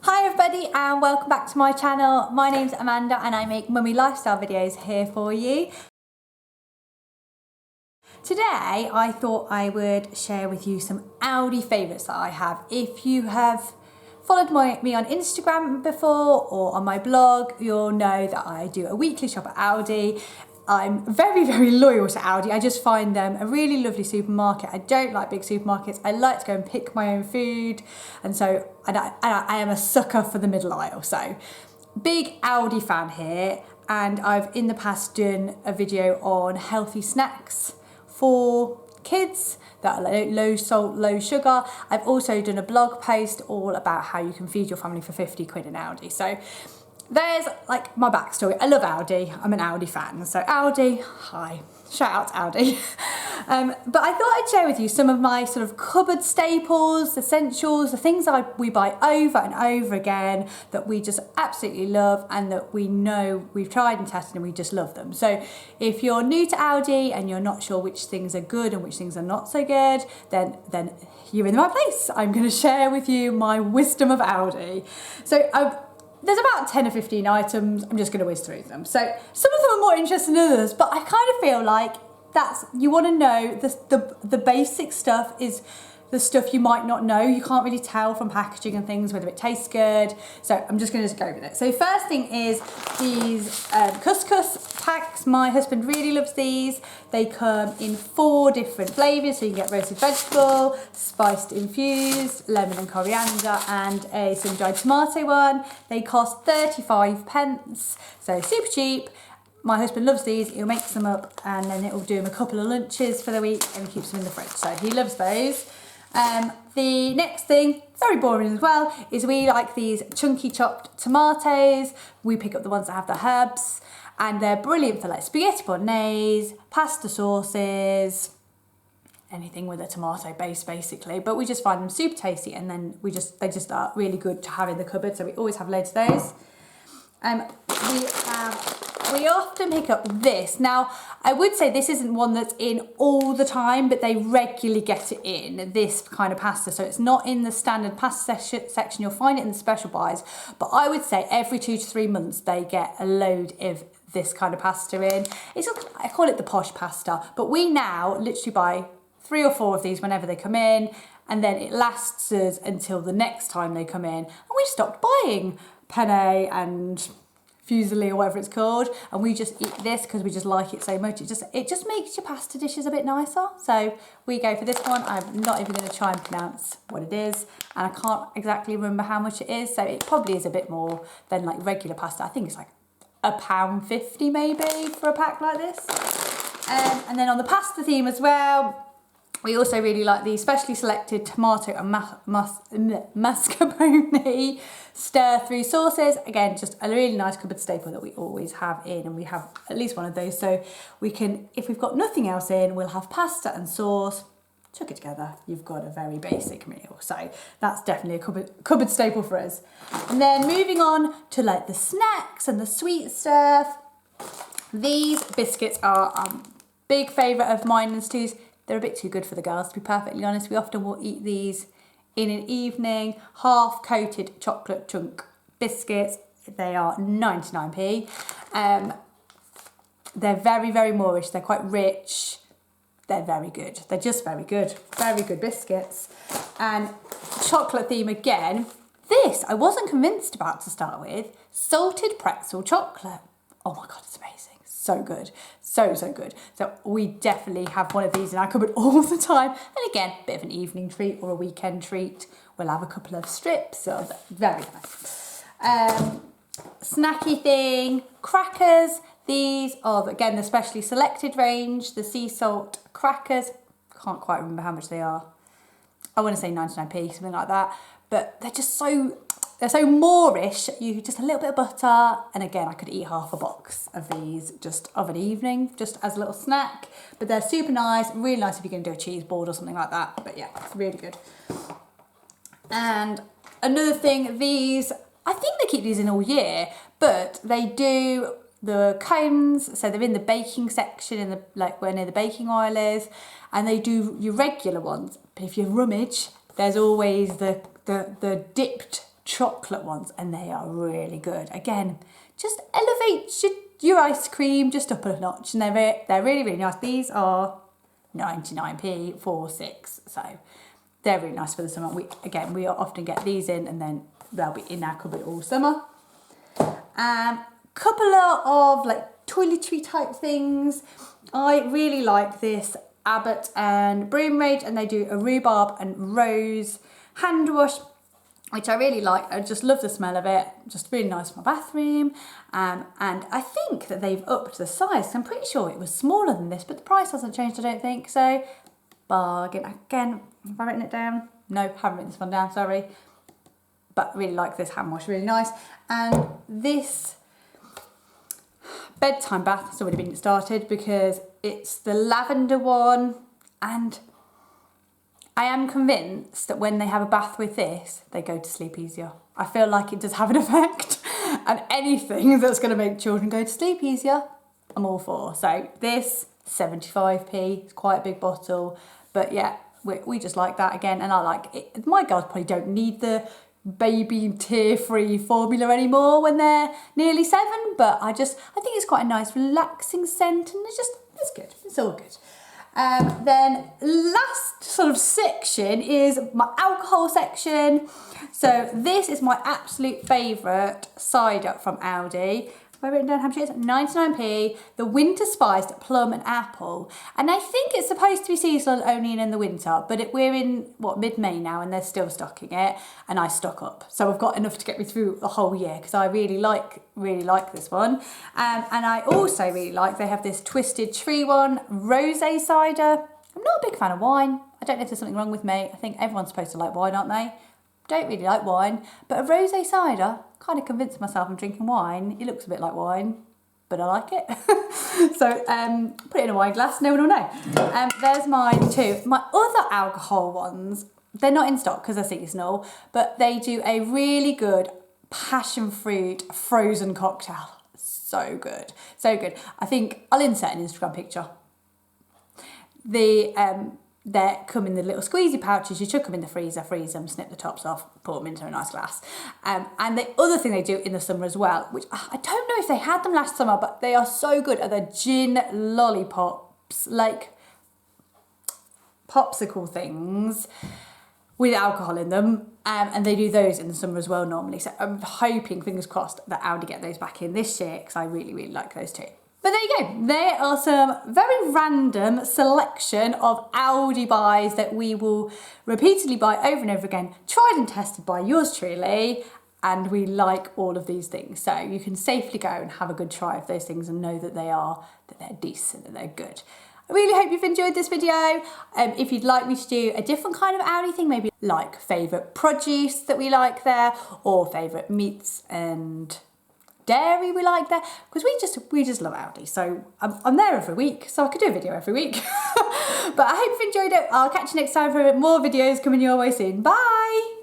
Hi everybody and welcome back to my channel. My name's Amanda and I make mummy lifestyle videos here for you. Today I thought I would share with you some Aldi favourites that I have. If you have followed me on Instagram before or on my blog, you'll know that I do a weekly shop at Aldi. I'm very loyal to Aldi. I just find them a really lovely supermarket. I don't like big supermarkets. I like to go and pick my own food. And I am a sucker for the middle aisle. So big Aldi fan here. And I've in the past done a video on healthy snacks for kids that are low salt, low sugar. I've also done a blog post all about how you can feed your family for 50 quid in Aldi. So there's like my backstory. I love Aldi. I'm an Aldi fan. So Aldi, hi. Shout out to Aldi. But I thought I'd share with you some of my sort of cupboard staples, essentials, the things that we buy over and over again that we just absolutely love and that we know we've tried and tested and we just love them. So if you're new to Aldi and you're not sure which things are good and which things are not so good, then you're in the right place. I'm going to share with you my wisdom of Aldi. So there's about 10 or 15 items. I'm just going to whiz through them. So some of them are more interesting than others, but I kind of feel like you want to know the basic stuff is the stuff you might not know. You can't really tell from packaging and things whether it tastes good. So I'm just going to go with it. So first thing is these Couscous Packs. My husband really loves these. They come in 4 different flavours. So you can get roasted vegetable, spiced infused, lemon and coriander, and a sun-dried tomato one. They cost 35p, so super cheap. My husband loves these. He'll make them up and then it'll do him a couple of lunches for the week and he keeps them in the fridge. So he loves those. The next thing, very boring as well, is we like these chunky chopped tomatoes. We pick up the ones that have the herbs and they're brilliant for like spaghetti bolognese, pasta sauces, anything with a tomato base basically. But we just find them super tasty and then they just are really good to have in the cupboard. So we always have loads of those. We often pick up this. Now, I would say this isn't one that's in all the time, but they regularly get it in, this kind of pasta. So it's not in the standard pasta section. You'll find it in the special buys. But I would say every 2 to 3 months, they get a load of this kind of pasta in. I call it the posh pasta. But we now literally buy 3 or 4 of these whenever they come in. And then it lasts us until the next time they come in. And we stopped buying penne and fusilli or whatever it's called, and we just eat this because we just like it so much. It just makes your pasta dishes a bit nicer. So we go for this one. I'm not even going to try and pronounce what it is, and I can't exactly remember how much it is. So it probably is a bit more than like regular pasta. I think it's like £1.50 maybe for a pack like this. And then on the pasta theme as well, we also really like the specially selected tomato and mascarpone stir-through sauces. Again, just a really nice cupboard staple that we always have in, and we have at least one of those. So we can, if we've got nothing else in, we'll have pasta and sauce, chuck it together. You've got a very basic meal. So that's definitely a cupboard staple for us. And then moving on to like the snacks and the sweet stuff. These biscuits are a big favourite of mine and Stu's. They're a bit too good for the girls, to be perfectly honest. We often will eat these in an evening. Half-coated chocolate chunk biscuits. They are 99p. They're very Moorish. They're quite rich. They're very good. They're just very good. Very good biscuits. And chocolate theme again. This I wasn't convinced about to start with. Salted pretzel chocolate. Oh my God, it's amazing. So good. So good. So we definitely have one of these in our cupboard all the time. And again, a bit of an evening treat or a weekend treat. We'll have a couple of strips of very nice. Snacky thing, crackers. These are, again, the specially selected range, the sea salt crackers. Can't quite remember how much they are. I want to say 99p, something like that. But they're just they're so Moorish. You just a little bit of butter, and again, I could eat half a box of these just of an evening, just as a little snack. But they're super nice, really nice if you're going to do a cheese board or something like that. But yeah, it's really good. And another thing, these, I think they keep these in all year, but they do the cones, so they're in the baking section, in the where near the baking oil is, and they do your regular ones. But if you rummage, there's always the dipped chocolate ones, and they are really good. Again, just elevate your ice cream just up a notch, and they're really, really nice. These are 99p for 6, so they're really nice for the summer. We often get these in, and then they'll be in our cupboard all summer. Couple of like toiletry type things. I really like this Abbott and Broom range, and they do a rhubarb and rose hand wash, which I really like. I just love the smell of it. Just really nice for my bathroom. And I think that they've upped the size. I'm pretty sure it was smaller than this, but the price hasn't changed, I don't think. So, bargain. Again, have I written it down? No, haven't written this one down, sorry. But really like this hand wash, really nice. And this bedtime bath has already been started because it's the lavender one, and I am convinced that when they have a bath with this, they go to sleep easier. I feel like it does have an effect, and anything that's going to make children go to sleep easier, I'm all for. So this, 75p, it's quite a big bottle, but yeah, we just like that again, and I like it. My girls probably don't need the baby tear-free formula anymore when they're nearly 7, but I think it's quite a nice relaxing scent, and it's good, it's all good. Then last sort of section is my alcohol section. So this is my absolute favourite cider from Aldi. Have I written down how much it is? 99p, the winter spiced plum and apple. And I think it's supposed to be seasonal only in the winter, but we're in, mid-May now, and they're still stocking it, and I stock up. So I've got enough to get me through the whole year, because I really like this one. And I also really like, they have this Twisted Tree one, rosé cider. I'm not a big fan of wine. I don't know if there's something wrong with me. I think everyone's supposed to like wine, aren't they? Don't really like wine, but a rosé cider, kind of convinced myself I'm drinking wine. It looks a bit like wine, but I like it. So put it in a wine glass, no one will know. There's mine too. My other alcohol ones, they're not in stock because they're seasonal, but they do a really good passion fruit frozen cocktail. So good, so good. I think I'll insert an Instagram picture. They come in the little squeezy pouches. You chuck them in the freezer, freeze them, snip the tops off, put them into a nice glass. And the other thing they do in the summer as well, which I don't know if they had them last summer, but they are so good, are the gin lollipops, like popsicle things with alcohol in them. And they do those in the summer as well normally. So I'm hoping, fingers crossed, that Aldi get those back in this year, because I really, really like those too. But there you go, there are some very random selection of Aldi buys that we will repeatedly buy over and over again, tried and tested by yours truly, and we like all of these things. So you can safely go and have a good try of those things and know that they're decent, that they're good. I really hope you've enjoyed this video. If you'd like me to do a different kind of Aldi thing, maybe like favourite produce that we like there, or favourite meats and dairy we like there, because we just love Aldi. So I'm there every week, so I could do a video every week. But I hope you've enjoyed it. I'll catch you next time for more videos coming your way soon. Bye.